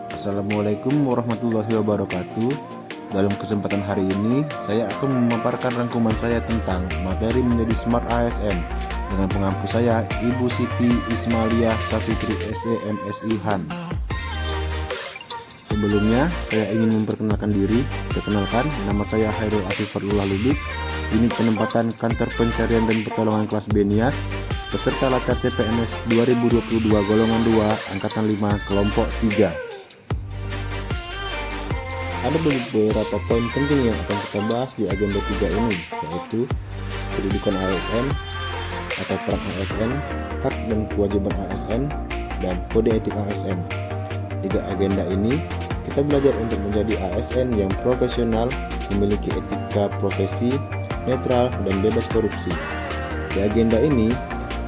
Assalamualaikum warahmatullahi wabarakatuh. Dalam kesempatan hari ini, saya akan memaparkan rangkuman saya tentang materi menjadi Smart ASN dengan pengampu saya, Ibu Siti Ismaliah Safitri SEMSI Han. Sebelumnya, saya ingin memperkenalkan diri. Perkenalkan, nama saya Hairul Afifurullah Lubis, Unit Penempatan Kantor Pencarian dan Pertolongan kelas B Nias, peserta Latsar CPNS 2022 golongan 2 angkatan 5 kelompok 3. Ada beberapa poin penting yang akan kita bahas di agenda 3 ini, yaitu kedudukan ASN atau peran ASN, hak dan kewajiban ASN, dan kode etik ASN. 3 agenda ini kita belajar untuk menjadi ASN yang profesional, memiliki etika profesi, netral, dan bebas korupsi. Di agenda ini,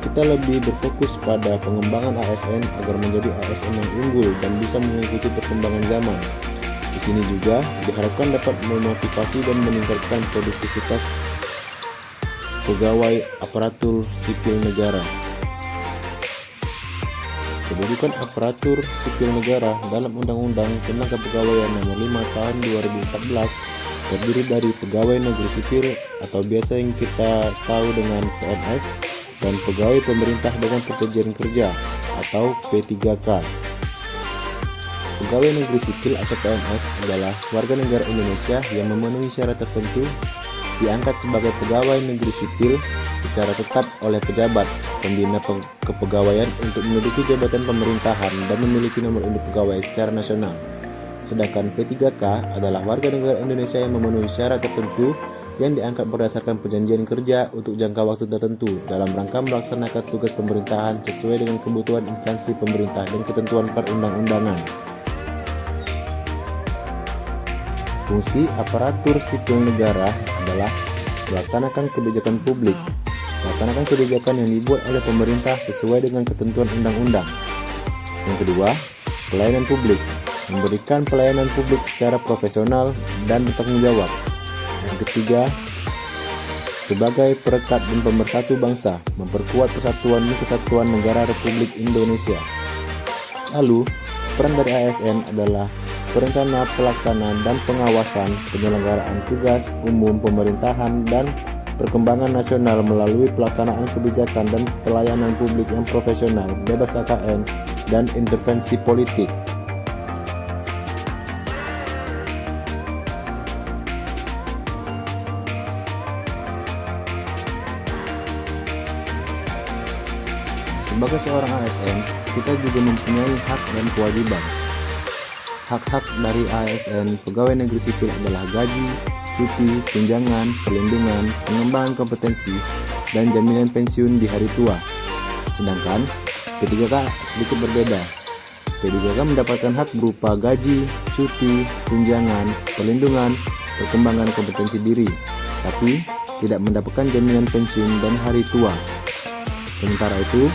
kita lebih berfokus pada pengembangan ASN agar menjadi ASN yang unggul dan bisa mengikuti perkembangan zaman. Di sini juga diharapkan dapat memotivasi dan meningkatkan produktivitas pegawai aparatur sipil negara. Kedudukan aparatur sipil negara dalam Undang-Undang tentang Kepegawaian Nomor 5 Tahun 2014 terdiri dari pegawai negeri sipil atau biasa yang kita tahu dengan PNS dan pegawai pemerintah dengan perjanjian kerja atau P3K. Pegawai negeri sipil atau PNS adalah warga negara Indonesia yang memenuhi syarat tertentu diangkat sebagai pegawai negeri sipil secara tetap oleh pejabat pembina kepegawaian untuk menduduki jabatan pemerintahan dan memiliki nomor induk pegawai secara nasional. Sedangkan P3K adalah warga negara Indonesia yang memenuhi syarat tertentu yang diangkat berdasarkan perjanjian kerja untuk jangka waktu tertentu dalam rangka melaksanakan tugas pemerintahan sesuai dengan kebutuhan instansi pemerintah dan ketentuan perundang-undangan. Fungsi aparatur sipil negara adalah melaksanakan kebijakan publik, melaksanakan kebijakan yang dibuat oleh pemerintah sesuai dengan ketentuan undang-undang. Yang kedua, pelayanan publik, memberikan pelayanan publik secara profesional dan bertanggung jawab. Yang ketiga, sebagai perekat dan pemersatu bangsa, memperkuat persatuan dan kesatuan negara Republik Indonesia. Lalu, peran dari ASN adalah perencana, pelaksana, dan pengawasan penyelenggaraan tugas umum pemerintahan dan perkembangan nasional melalui pelaksanaan kebijakan dan pelayanan publik yang profesional, bebas KKN, dan intervensi politik. Sebagai seorang ASN, kita juga mempunyai hak dan kewajiban. Hak-hak dari ASN pegawai negeri sipil adalah gaji, cuti, tunjangan, perlindungan, pengembangan kompetensi, dan jaminan pensiun di hari tua. Sedangkan P3K sedikit berbeda. P3K mendapatkan hak berupa gaji, cuti, tunjangan, perlindungan, perkembangan kompetensi diri, tapi tidak mendapatkan jaminan pensiun dan hari tua. Sementara itu,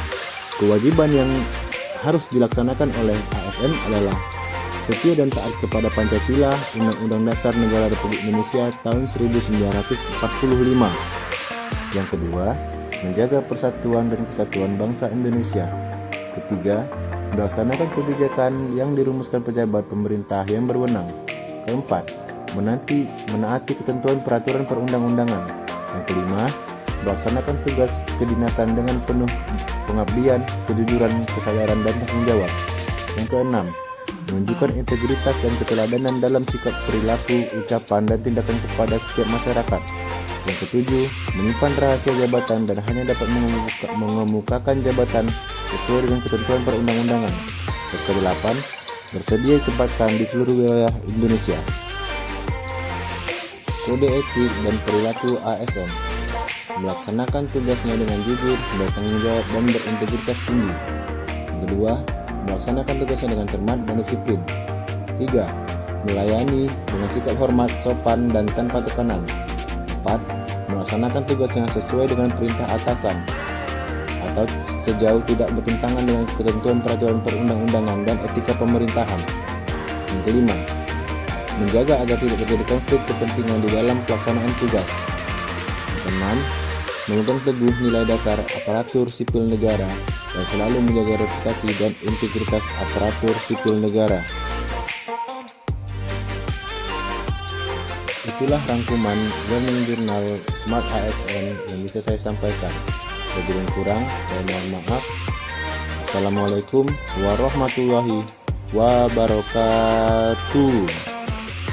kewajiban yang harus dilaksanakan oleh ASN adalah setia dan taat kepada Pancasila, Undang-Undang Dasar Negara Republik Indonesia tahun 1945. Yang kedua, menjaga persatuan dan kesatuan bangsa Indonesia. Ketiga, melaksanakan kebijakan yang dirumuskan pejabat pemerintah yang berwenang. Keempat, menaati ketentuan peraturan perundang-undangan. Yang kelima, melaksanakan tugas kedinasan dengan penuh pengabdian, kejujuran, kesadaran, dan tanggung jawab. Yang keenam, menunjukkan integritas dan keteladanan dalam sikap, perilaku, ucapan, dan tindakan kepada setiap masyarakat. Yang ketujuh, menyimpan rahasia jabatan dan hanya dapat mengemukakan jabatan sesuai dengan ketentuan perundang-undangan. Yang kedelapan, bersedia ditempatkan di seluruh wilayah Indonesia. Kode etik dan perilaku ASN, melaksanakan tugasnya dengan jujur, bertanggung jawab, dan berintegritas tinggi. Yang kedua, melaksanakan tugasnya dengan cermat dan disiplin. 3. Melayani dengan sikap hormat, sopan, dan tanpa tekanan. 4. Melaksanakan tugasnya sesuai dengan perintah atasan atau sejauh tidak bertentangan dengan ketentuan peraturan perundang-undangan dan etika pemerintahan. Yang kelima, menjaga agar tidak terjadi konflik kepentingan di dalam pelaksanaan tugas. Yang keenam, memegang teguh nilai dasar aparatur sipil negara dan selalu menjaga reputasi dan integritas aparatur sipil negara. Itulah rangkuman Learning Journal Smart ASN yang bisa saya sampaikan. Lebih dan kurang, saya mohon maaf. Assalamualaikum warahmatullahi wabarakatuh.